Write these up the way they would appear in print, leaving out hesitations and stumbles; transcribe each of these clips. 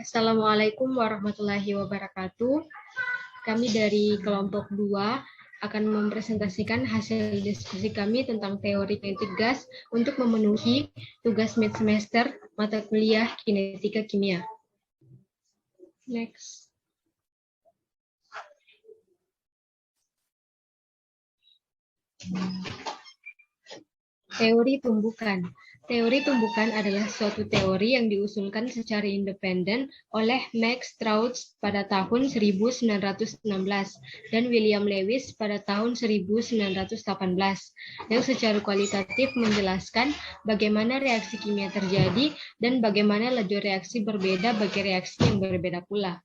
Assalamualaikum warahmatullahi wabarakatuh. Kami dari kelompok 2 akan mempresentasikan hasil diskusi kami tentang teori kinetik gas untuk memenuhi tugas mid semester mata kuliah kinetika kimia. Next. Teori tumbukan. Teori tumbukan adalah suatu teori yang diusulkan secara independen oleh Max Strauss pada tahun 1916 dan William Lewis pada tahun 1918, yang secara kualitatif menjelaskan bagaimana reaksi kimia terjadi dan bagaimana laju reaksi berbeda bagi reaksi yang berbeda pula.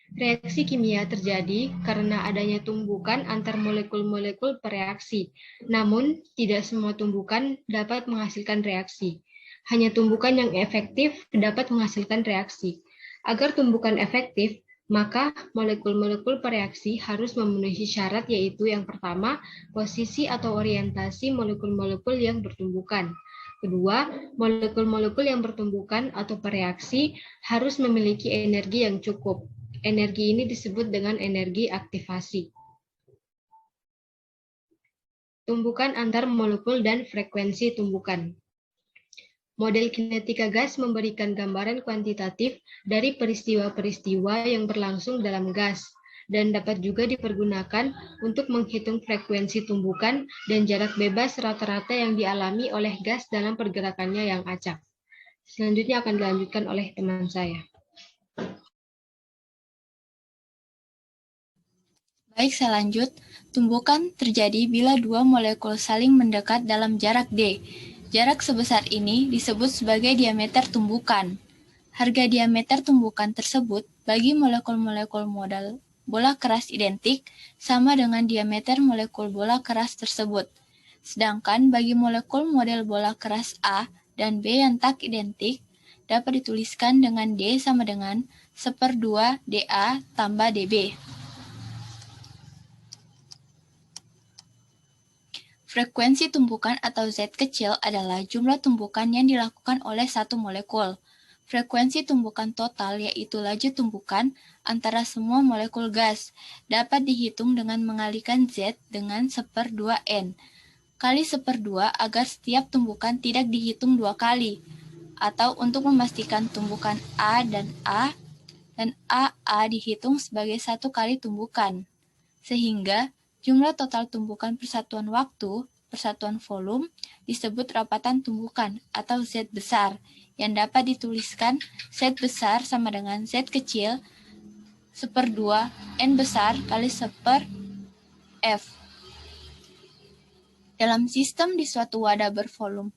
Reaksi kimia terjadi karena adanya tumbukan antar molekul-molekul bereaksi. Namun, tidak semua tumbukan dapat menghasilkan reaksi. Hanya tumbukan yang efektif dapat menghasilkan reaksi. Agar tumbukan efektif, maka molekul-molekul bereaksi harus memenuhi syarat, yaitu yang pertama, posisi atau orientasi molekul-molekul yang bertumbukan. Kedua, molekul-molekul yang bertumbukan atau bereaksi harus memiliki energi yang cukup. Energi ini disebut dengan energi aktivasi. Tumbukan antar molekul dan frekuensi tumbukan. Model kinetika gas memberikan gambaran kuantitatif dari peristiwa-peristiwa yang berlangsung dalam gas dan dapat juga dipergunakan untuk menghitung frekuensi tumbukan dan jarak bebas rata-rata yang dialami oleh gas dalam pergerakannya yang acak. Selanjutnya akan dilanjutkan oleh teman saya. Baik, saya lanjut. Tumbukan terjadi bila dua molekul saling mendekat dalam jarak D. Jarak sebesar ini disebut sebagai diameter tumbukan. Harga diameter tumbukan tersebut bagi molekul-molekul model bola keras identik sama dengan diameter molekul bola keras tersebut. Sedangkan bagi molekul model bola keras A dan B yang tak identik, dapat dituliskan dengan D sama dengan 1/2 dA tambah dB. Frekuensi tumbukan atau Z kecil adalah jumlah tumbukan yang dilakukan oleh satu molekul. Frekuensi tumbukan total, yaitu laju tumbukan antara semua molekul gas, dapat dihitung dengan mengalikan Z dengan 1/2N kali 1/2 agar setiap tumbukan tidak dihitung dua kali, atau untuk memastikan tumbukan A dan AA dihitung sebagai satu kali tumbukan. Sehingga jumlah total tumbukan persatuan waktu, persatuan volume, disebut rapatan tumbukan atau Z besar, yang dapat dituliskan Z besar sama dengan Z kecil 1/2 N besar kali 1/F. Dalam sistem di suatu wadah bervolume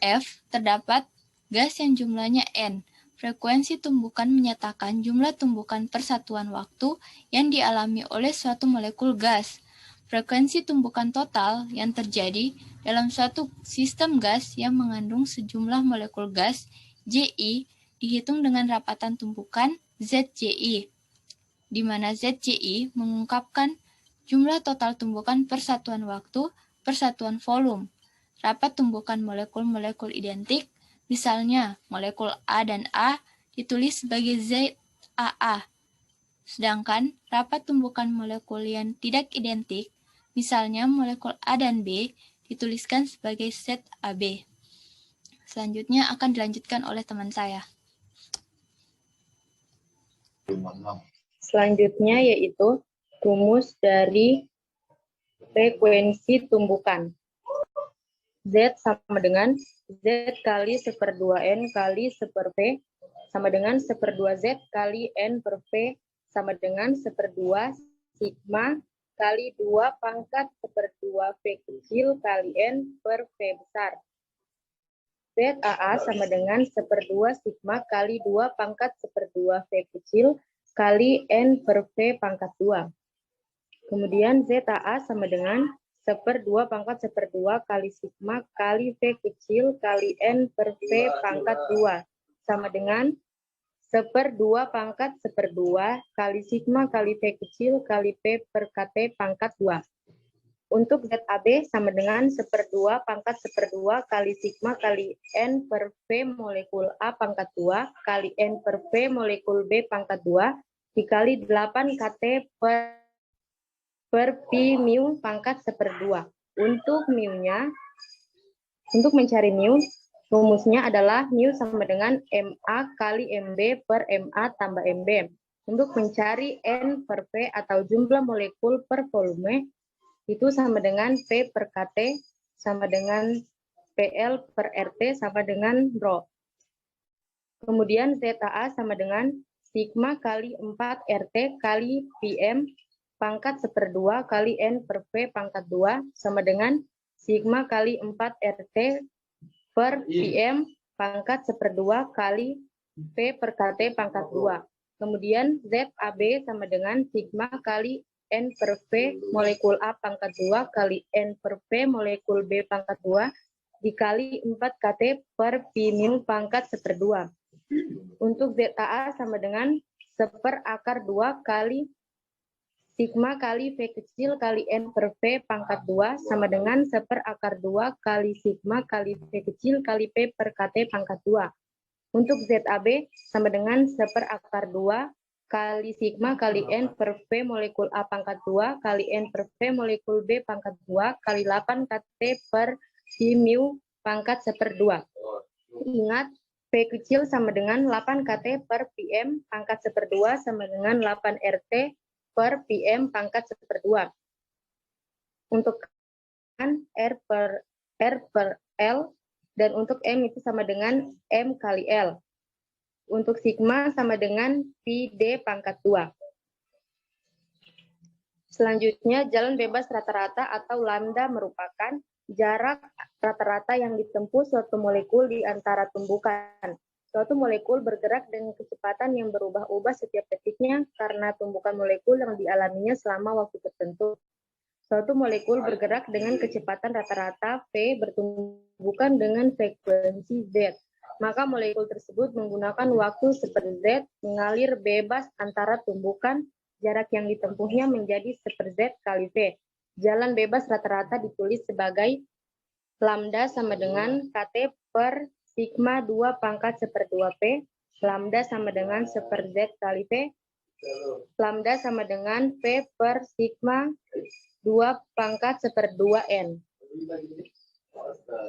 F, terdapat gas yang jumlahnya N. Frekuensi tumbukan menyatakan jumlah tumbukan persatuan waktu yang dialami oleh suatu molekul gas. Frekuensi tumbukan total yang terjadi dalam suatu sistem gas yang mengandung sejumlah molekul gas, JI, dihitung dengan rapatan tumbukan ZJI, di mana ZJI mengungkapkan jumlah total tumbukan persatuan waktu, persatuan volume. Rapat tumbukan molekul-molekul identik, misalnya molekul A dan A, ditulis sebagai ZAA. Sedangkan rapat tumbukan molekul yang tidak identik, misalnya molekul A dan B, dituliskan sebagai ZAB. Selanjutnya akan dilanjutkan oleh teman saya. Selanjutnya yaitu rumus dari frekuensi tumbukan. Z sama dengan Z kali 1/2N kali 1/V sama dengan 1/2Z kali N per V sama dengan 1/2 sigma kali 2 pangkat 1/2 V kecil kali N per V besar. ZAA sama dengan 1/2 sigma kali 2 pangkat 1/2 V kecil kali N per V pangkat 2. Kemudian ZAA sama dengan 1/2 pangkat 1/2 kali sigma kali V kecil kali N per V pangkat 2 sama dengan 1/2 pangkat 1/2 kali sigma kali V kecil kali P per KT pangkat 2. Untuk ZAB sama dengan 1/2 pangkat 1/2 kali sigma kali N per V molekul A pangkat 2 kali N per V molekul B pangkat 2 dikali 8 KT per Pi mu pangkat 1/2. Untuk mencari mu, rumusnya adalah mu sama dengan MA kali MB per MA tambah MB. Untuk mencari N per V atau jumlah molekul per volume, itu sama dengan P per KT sama dengan PL per RT sama dengan Rho. Kemudian ZAA sama dengan sigma kali 4 RT kali PM pangkat 1/2 kali N per V pangkat 2 sama dengan sigma kali 4 RT per PM pangkat 1/2 kali P per KT pangkat 2. Kemudian ZAB sama dengan sigma kali N per V molekul A pangkat 2 kali N per V molekul B pangkat 2 dikali 4 KT per Pi mu pangkat 1/2. Untuk ZAA sama dengan 1/2 kali sigma kali V kecil kali N per V pangkat 2 sama dengan 1/2 kali sigma kali V kecil kali P per KT pangkat 2. Untuk ZAB sama dengan 1/2 kali sigma kali N per V molekul A pangkat 2 kali N per V molekul B pangkat 2 kali 8 KT per Pi mu pangkat 1/2. Ingat, P kecil sama dengan 8 KT per PM pangkat 1/2 sama dengan 8 RT per PM pangkat 1/2. Untuk R per L, dan untuk M itu sama dengan M kali L. Untuk sigma sama dengan Pi D pangkat 2. Selanjutnya, jalan bebas rata-rata atau lambda merupakan jarak rata-rata yang ditempuh suatu molekul di antara tumbukan. Suatu molekul bergerak dengan kecepatan yang berubah-ubah setiap detiknya karena tumbukan molekul yang dialaminya selama waktu tertentu. Suatu molekul bergerak dengan kecepatan rata-rata V bertumbukan dengan frekuensi Z. Maka molekul tersebut menggunakan waktu seper-Z mengalir bebas antara tumbukan, jarak yang ditempuhnya menjadi seper-Z kali V. Jalan bebas rata-rata ditulis sebagai lambda sama dengan KT per sigma 2 pangkat 1/2 P, lambda sama dengan seper-Z kali V, lambda sama dengan P per sigma 2 pangkat 1/2 N.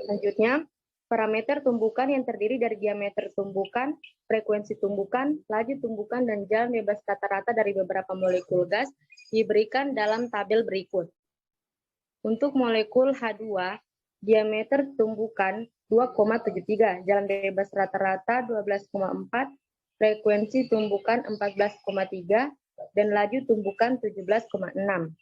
Selanjutnya, parameter tumbukan yang terdiri dari diameter tumbukan, frekuensi tumbukan, laju tumbukan, dan jalan bebas rata-rata dari beberapa molekul gas diberikan dalam tabel berikut. Untuk molekul H2, diameter tumbukan 2,73, jalan bebas rata-rata 12,4, frekuensi tumbukan 14,3, dan laju tumbukan 17,6.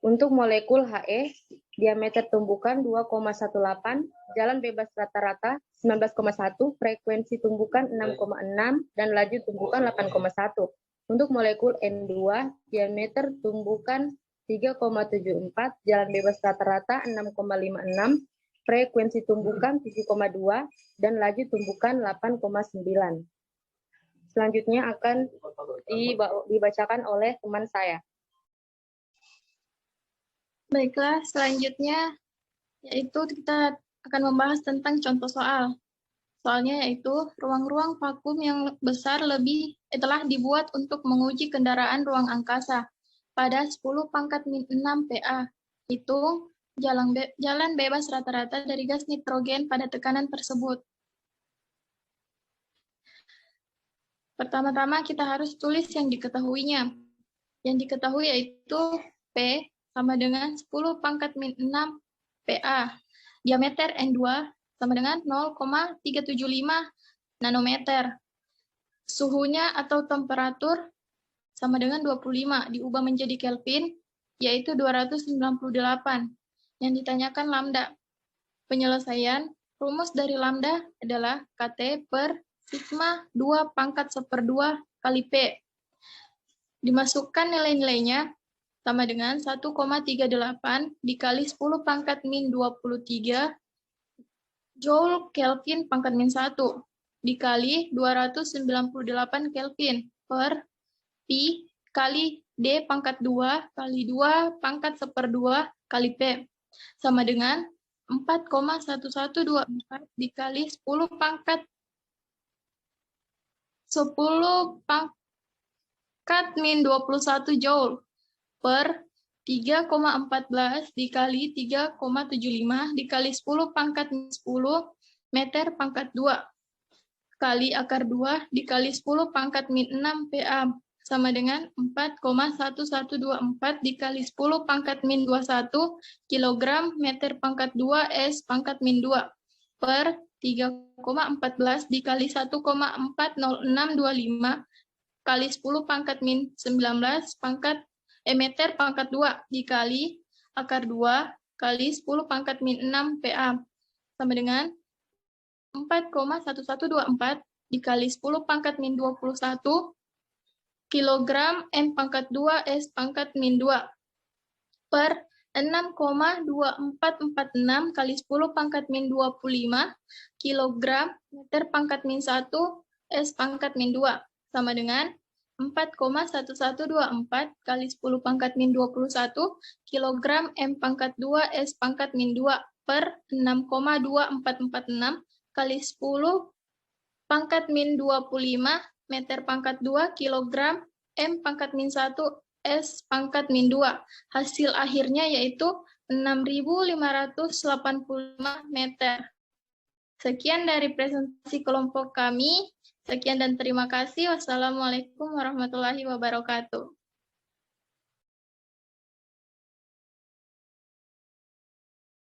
Untuk molekul He, diameter tumbukan 2,18, jalan bebas rata-rata 19,1, frekuensi tumbukan 6,6, dan laju tumbukan 8,1. Untuk molekul N2, diameter tumbukan 3,74, jalan bebas rata-rata 6,56, frekuensi tumbukan 7,2, dan laju tumbukan 8,9. Selanjutnya akan dibacakan oleh teman saya. Baiklah, selanjutnya yaitu kita akan membahas tentang contoh soal. Soalnya yaitu ruang-ruang vakum yang besar telah dibuat untuk menguji kendaraan ruang angkasa pada 10⁻⁶ PA. Itu jalan bebas rata-rata dari gas nitrogen pada tekanan tersebut. Pertama-tama kita harus tulis yang diketahuinya. Yang diketahui yaitu P sama dengan 10⁻⁶ PA. Diameter N2 sama dengan 0,375 nanometer. Suhunya atau temperatur sama dengan 25, diubah menjadi Kelvin, yaitu 298. Yang ditanyakan lambda. Penyelesaian, rumus dari lambda adalah KT per sigma 2 pangkat 1/2 kali P. Dimasukkan nilai-nilainya sama dengan 1,38 dikali 10⁻⁻23 Joule Kelvin pangkat -1 dikali 298 Kelvin per Pi kali D pangkat 2 kali 2 pangkat 1/2 kali P. Sama dengan 4,1124 dikali 10 pangkat 21 Joule per 3,14 dikali 3,75 dikali 10 pangkat 10 meter pangkat 2 kali akar 2 dikali 10 pangkat min 6 PA sama dengan 4,1124 dikali 10 pangkat min 21 kilogram meter pangkat 2 S pangkat min 2 per 3,14 dikali 1,40625 kali 10 pangkat min 19 pangkat meter pangkat 2 dikali akar 2 kali 10 pangkat min 6 PA sama dengan 4,1124 dikali 10 pangkat min 21 kilogram M pangkat 2 S pangkat min 2 per 6,2446 kali 10 pangkat min 25 kilogram meter pangkat min 1 S pangkat min 2 sama dengan 4,1124 kali 10 pangkat min 21 kilogram M pangkat 2 S pangkat min 2 per 6,2446 kali 10 pangkat min 25 meter pangkat 2 kilogram M pangkat min 1 S pangkat min 2. Hasil akhirnya yaitu 6.585 meter. Sekian dari presentasi kelompok kami. Sekian dan terima kasih. Wassalamualaikum warahmatullahi wabarakatuh.